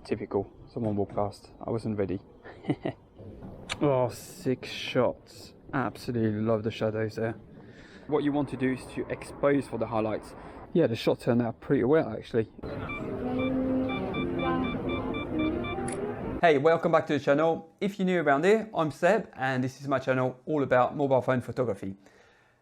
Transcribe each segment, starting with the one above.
Typical. Someone walked past. I wasn't ready. Oh, 6 shots. Absolutely love the shadows there. What you want to do is to expose for the highlights. Yeah, the shot turned out pretty well actually. Hey, welcome back to the channel. If you're new around here, I'm Seb and this is my channel all about mobile phone photography.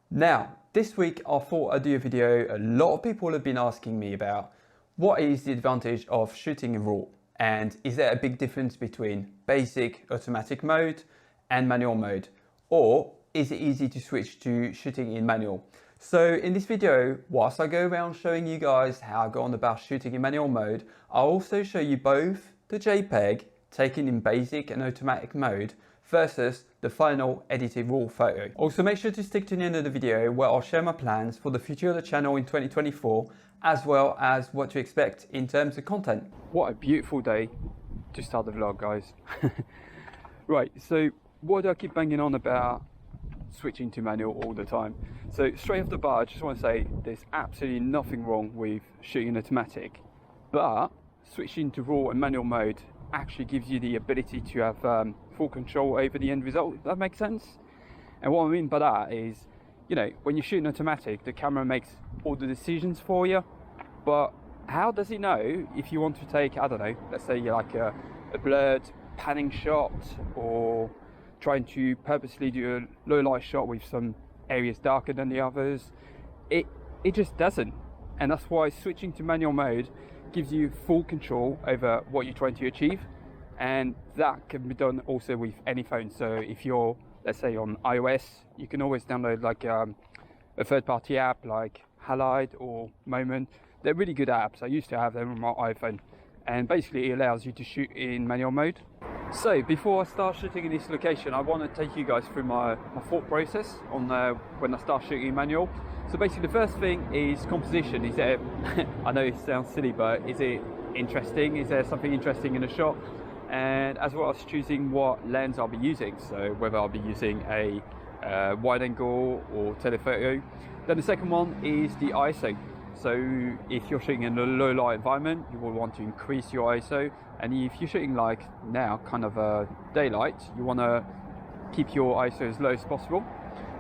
Now, this week I thought I'd do a video a lot of people have been asking me about. What is the advantage of shooting in RAW? And is there a big difference between basic automatic mode and manual mode? Or is it easy to switch to shooting in manual? So in this video, whilst I go around showing you guys how I go on about shooting in manual mode, I'll also show you both the JPEG taken in basic and automatic mode versus the final edited RAW photo. Also make sure to stick to the end of the video where I'll share my plans for the future of the channel in 2024 as well as what to expect in terms of content. What a beautiful day to start the vlog, guys. Right, so what do I keep banging on about switching to manual all the time? So straight off the bat, I just want to say there's absolutely nothing wrong with shooting automatic, but switching to RAW and manual mode actually gives you the ability to have full control over the end result, if that makes sense. And what I mean by that is, you know, when you're shooting automatic, the camera makes all the decisions for you, but how does it know if you want to take, I don't know, let's say you're like a blurred panning shot or trying to purposely do a low light shot with some areas darker than the others? It just doesn't. And that's why switching to manual mode gives you full control over what you're trying to achieve, and that can be done also with any phone. So if you're, let's say, on iOS, you can always download like a third-party app like Halide or Moment. They're really good apps. I used to have them on my iPhone, and basically it allows you to shoot in manual mode. So before I start shooting in this location, I want to take you guys through my thought process on when I start shooting in manual. So basically the first thing is composition. Is there, I know it sounds silly, but is it interesting? Is there something interesting in a shot? And as well as choosing what lens I'll be using. So whether I'll be using a wide angle or telephoto. Then the second one is the ISO. So if you're shooting in a low light environment, you will want to increase your ISO. And if you're shooting like now, kind of daylight, you want to keep your ISO as low as possible.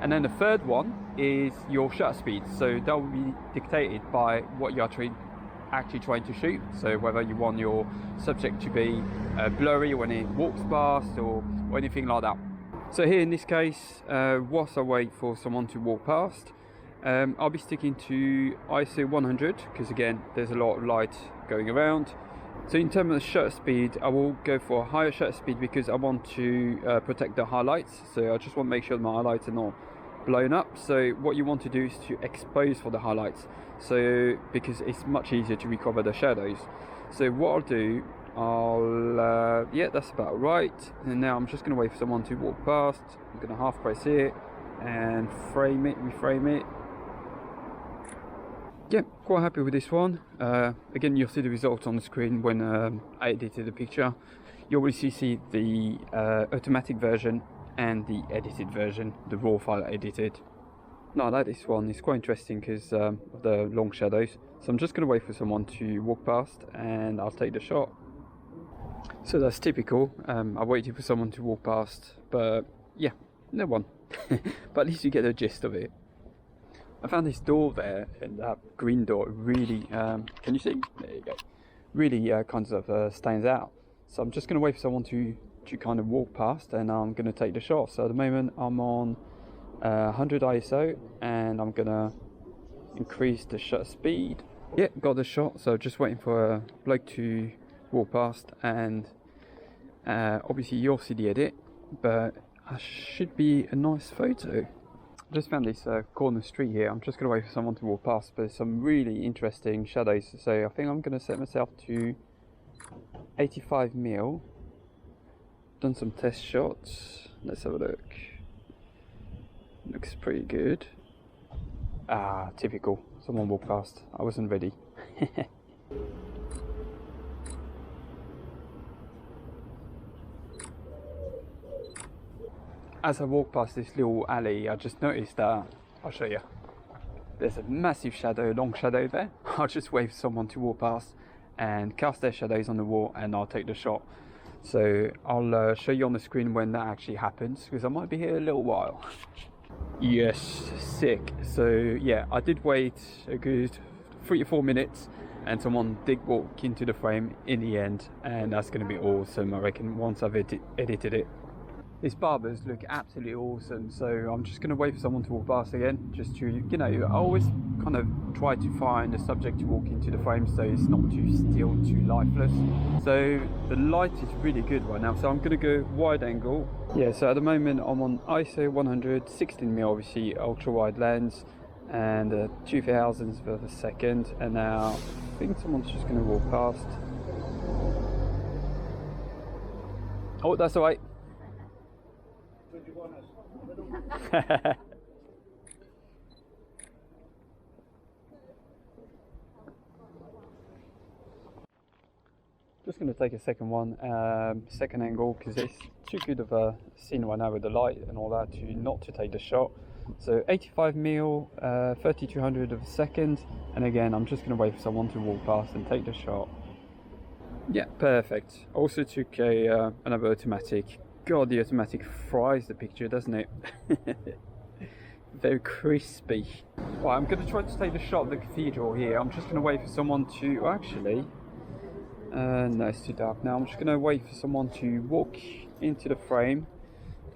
And then the third one is your shutter speed. So that will be dictated by what you're actually trying to shoot. So whether you want your subject to be blurry when it walks past or anything like that. So here in this case, whilst I wait for someone to walk past, I'll be sticking to ISO 100 because again there's a lot of light going around. So in terms of shutter speed, I will go for a higher shutter speed because I want to protect the highlights. So I just want to make sure my highlights are not blown up. So what you want to do is to expose for the highlights, so because it's much easier to recover the shadows. So what I'll do, yeah, that's about right. And now I'm just going to wait for someone to walk past. I'm going to half press it and frame it, reframe it. Yeah, quite happy with this one. Again, you'll see the results on the screen when I edited the picture. You'll obviously see the automatic version and the edited version, the RAW file edited. Now I like this one, it's quite interesting because of the long shadows. So I'm just going to wait for someone to walk past and I'll take the shot. So that's typical. I waited for someone to walk past, but yeah, no one. But at least you get the gist of it. I found this door there, and that green door really, can you see? There you go. Really kind of stands out. So I'm just going to wait for someone to kind of walk past and I'm going to take the shot. So at the moment I'm on 100 ISO and I'm going to increase the shutter speed. Yeah, got the shot. So just waiting for a bloke to walk past and obviously you'll see the edit, but it should be a nice photo. I just found this corner street here. I'm just going to wait for someone to walk past, but there's some really interesting shadows. So I think I'm going to set myself to 85mm. Done some test shots. Let's have a look. Looks pretty good. Typical. Someone walked past. I wasn't ready. As I walk past this little alley, I just noticed that, I'll show you, there's a massive shadow, long shadow there. I'll just wait for someone to walk past and cast their shadows on the wall, and I'll take the shot. So I'll show you on the screen when that actually happens, because I might be here a little while. Yes, sick. So yeah, I did wait a good 3 to 4 minutes, and someone did walk into the frame in the end, and that's going to be awesome, I reckon, once I've edited it. These barbers look absolutely awesome, so I'm just going to wait for someone to walk past again, just to, you know, I always kind of try to find a subject to walk into the frame so it's not too still, too lifeless. So the light is really good right now, so I'm going to go wide angle. Yeah, so at the moment I'm on ISO 100, 16mm obviously, ultra wide lens, and 2000s per second, and now I think someone's just going to walk past. Oh, that's alright. Just going to take a second one, second angle, because it's too good of a scene right now with the light and all that to not to take the shot. So 85mm, 3200 of a second, and again I'm just going to wait for someone to walk past and take the shot. Yeah, perfect. Also took a another automatic. God, the automatic fries the picture, doesn't it? Very crispy. Right, I'm going to try to take the shot of the cathedral here. I'm just going to wait for someone to... Oh, actually... no, it's too dark now. I'm just going to wait for someone to walk into the frame.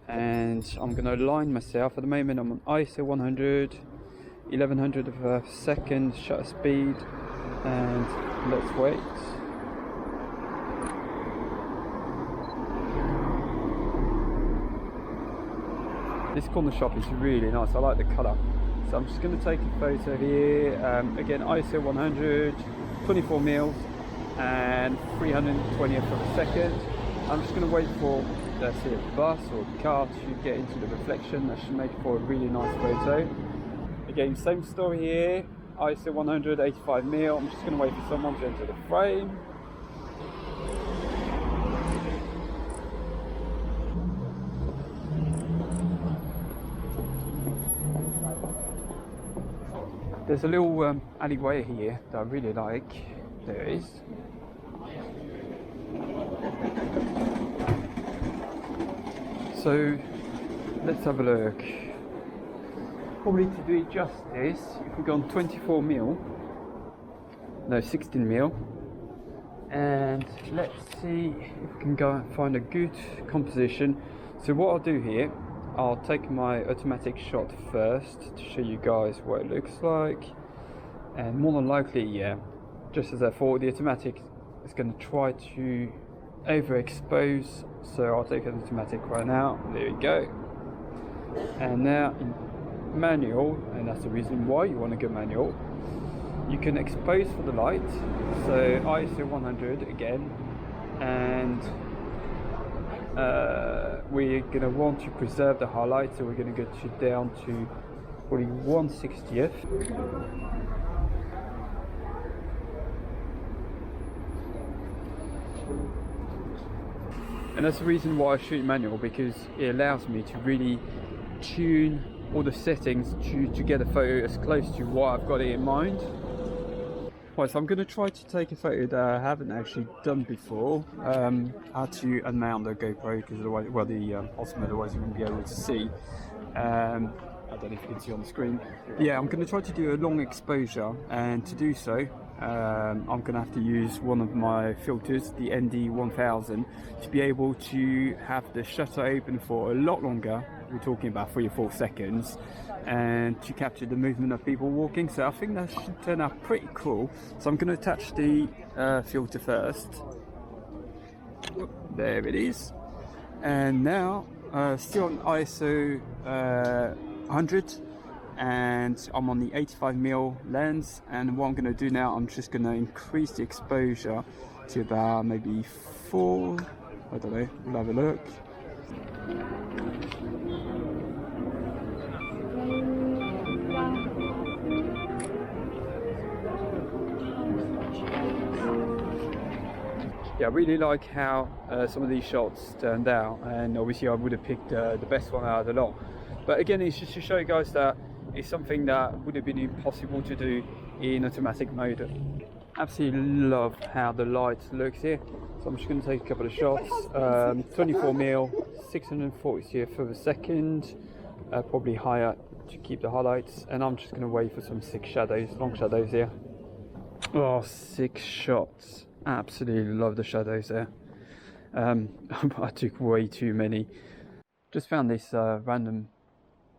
And I'm going to align myself. At the moment I'm on ISO 100, 1100 of a second shutter speed. And let's wait. This corner shop is really nice, I like the colour. So I'm just going to take a photo here, again ISO 100, 24mm and 320th of a second. I'm just going to wait for, let's say, a bus or a car to get into the reflection. That should make for a really nice photo. Again, same story here, ISO 100, 85mm. I'm just going to wait for someone to enter the frame. There's a little alleyway here that I really like. There it is. So let's have a look. Probably to do it justice, if we go on 24mm, no 16mm, and let's see if we can go and find a good composition. So what I'll do here, I'll take my automatic shot first to show you guys what it looks like, and more than likely, yeah, just as I thought, the automatic is going to try to overexpose, so I'll take an automatic right now. There we go. And now in manual, and that's the reason why you want to go manual, you can expose for the light, so ISO 100 again, and we're going to want to preserve the highlight, so we're going to go down to probably 1/60th. And that's the reason why I shoot manual, because it allows me to really tune all the settings to get a photo as close to what I've got it in mind. Right, so I'm going to try to take a photo that I haven't actually done before. I had to unmount the GoPro because otherwise, well, the Osmo, otherwise you wouldn't be able to see. I don't know if you can see on the screen. Yeah, I'm going to try to do a long exposure, and to do so, I'm going to have to use one of my filters, the ND1000, to be able to have the shutter open for a lot longer. We're talking about 3 or 4 seconds, and to capture the movement of people walking. So I think that should turn out pretty cool. So I'm going to attach the filter first. There it is. And now still on ISO 100, and I'm on the 85mm lens, and what I'm going to do now, I'm just going to increase the exposure to about maybe 4, I don't know, we'll have a look. Yeah, I really like how some of these shots turned out, and obviously I would have picked the best one out of the lot. But again, it's just to show you guys that it's something that would have been impossible to do in automatic mode. absolutely love how the light looks here. So I'm just going to take a couple of shots. 24mm, 640 CF/s, probably higher to keep the highlights. And I'm just going to wait for some sick shadows, long shadows here. Oh, 6 shots. Absolutely love the shadows there. I took way too many. Just found this random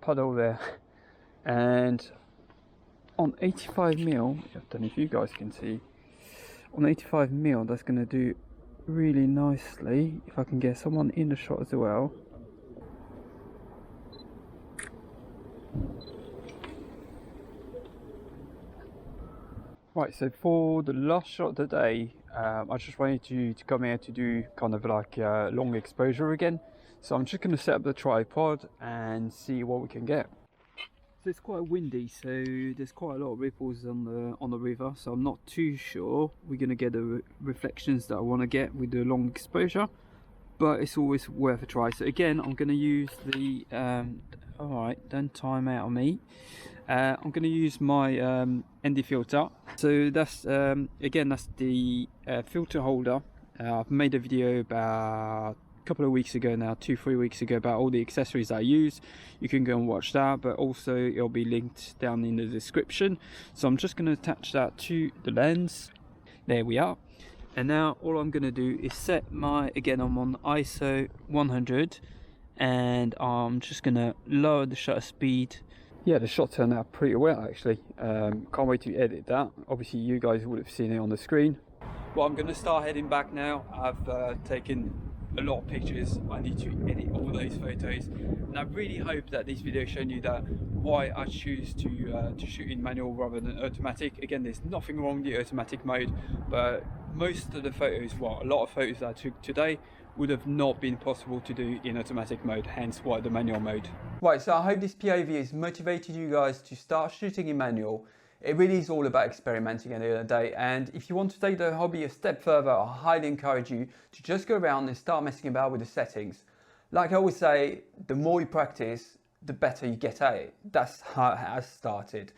puddle there, and on 85mm, I don't know if you guys can see, on 85mm that's going to do really nicely if I can get someone in the shot as well. Right, so for the last shot of the day, I just wanted to come here to do kind of like long exposure again. So I'm just going to set up the tripod and see what we can get. So it's quite windy, so there's quite a lot of ripples on the river, so I'm not too sure we're going to get the reflections that I want to get with the long exposure, but it's always worth a try. So again, I'm going to use the alright, don't time out on me. I'm going to use my ND filter. So that's again, that's the filter holder. I've made a video about a couple of weeks ago now, 2-3 weeks ago, about all the accessories I use. You can go and watch that, but also it'll be linked down in the description. So I'm just going to attach that to the lens. There we are. And now all I'm going to do is set my, again, I'm on ISO 100, and I'm just going to lower the shutter speed. Yeah, the shot turned out pretty well actually. Can't wait to edit that. Obviously you guys would have seen it on the screen. Well, I'm going to start heading back now. I've taken a lot of pictures. I need to edit all those photos, and I really hope that this video showed you that why I choose to shoot in manual rather than automatic. Again, there's nothing wrong with the automatic mode, but most of the photos, well, a lot of photos that I took today would have not been possible to do in automatic mode, hence why the manual mode. Right, so I hope this POV has motivated you guys to start shooting in manual. It really is all about experimenting at the end of the day, and if you want to take the hobby a step further, I highly encourage you to just go around and start messing about with the settings. Like I always say, the more you practice, the better you get at it. That's how it has started.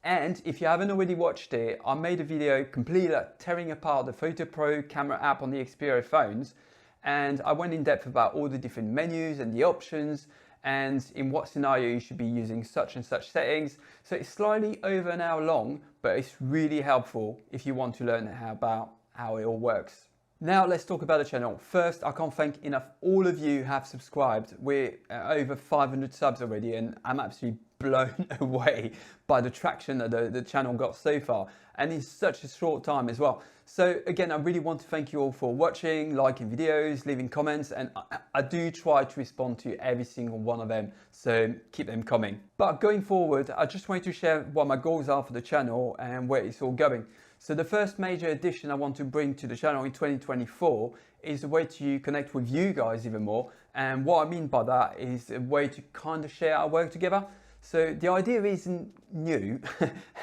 And if you haven't already watched it, I made a video completely like tearing apart the Photo Pro camera app on the Xperia phones, and I went in depth about all the different menus and the options, and in what scenario you should be using such and such settings. So it's slightly over an hour long, but it's really helpful if you want to learn about how it all works. Now let's talk about the channel. First, I can't thank enough all of you have subscribed. We're over 500 subs already, and I'm absolutely blown away by the traction that the channel got so far, and in such a short time as well. So again, I really want to thank you all for watching, liking videos, leaving comments, and I do try to respond to every single one of them, so keep them coming. But going forward, I just wanted to share what my goals are for the channel and where it's all going. So the first major addition I want to bring to the channel in 2024 is a way to connect with you guys even more, and what I mean by that is a way to kind of share our work together. So the idea isn't new,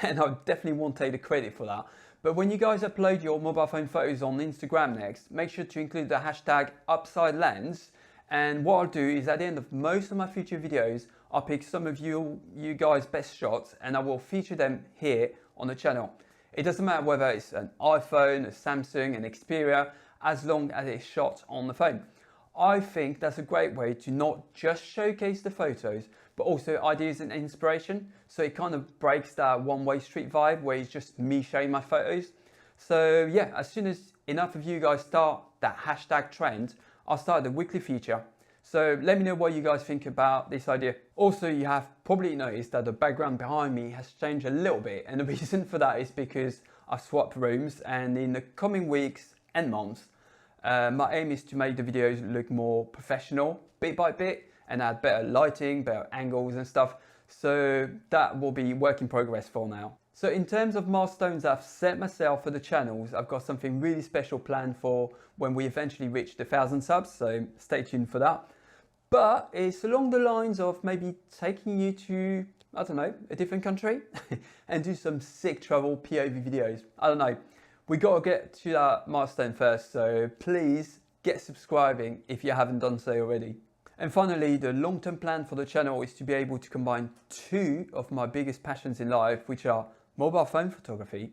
and I definitely won't take the credit for that. But when you guys upload your mobile phone photos on Instagram next, make sure to include the hashtag #UpsideLens. And what I'll do is at the end of most of my future videos, I'll pick some of you guys' best shots, and I will feature them here on the channel. It doesn't matter whether it's an iPhone, a Samsung, an Xperia, as long as it's shot on the phone. I think that's a great way to not just showcase the photos, but also ideas and inspiration. So it kind of breaks that one-way street vibe where it's just me showing my photos. So yeah, as soon as enough of you guys start that hashtag trend, I'll start the weekly feature. So let me know what you guys think about this idea. Also, you have probably noticed that the background behind me has changed a little bit, and the reason for that is because I've swapped rooms, and in the coming weeks and months, my aim is to make the videos look more professional bit by bit and add better lighting, better angles and stuff. So that will be work in progress for now. So in terms of milestones I've set myself for the channels, I've got something really special planned for when we eventually reach the 1,000 subs, so stay tuned for that. But it's along the lines of maybe taking you to, I don't know, a different country and do some sick travel POV videos. I don't know. We got to get to that milestone first, so please get subscribing if you haven't done so already. And finally, the long-term plan for the channel is to be able to combine two of my biggest passions in life, which are mobile phone photography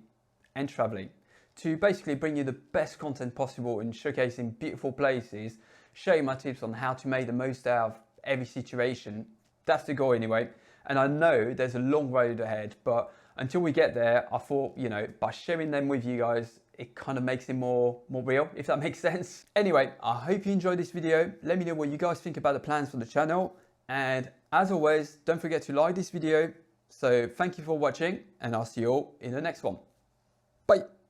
and traveling. to basically bring you the best content possible and showcasing beautiful places, show you my tips on how to make the most out of every situation. That's the goal anyway. And I know there's a long road ahead, but until we get there, I thought, you know, by sharing them with you guys, it kind of makes it more real, if that makes sense. Anyway, I hope you enjoyed this video. Let me know what you guys think about the plans for the channel. And as always, don't forget to like this video. So thank you for watching, and I'll see you all in the next one. Bye.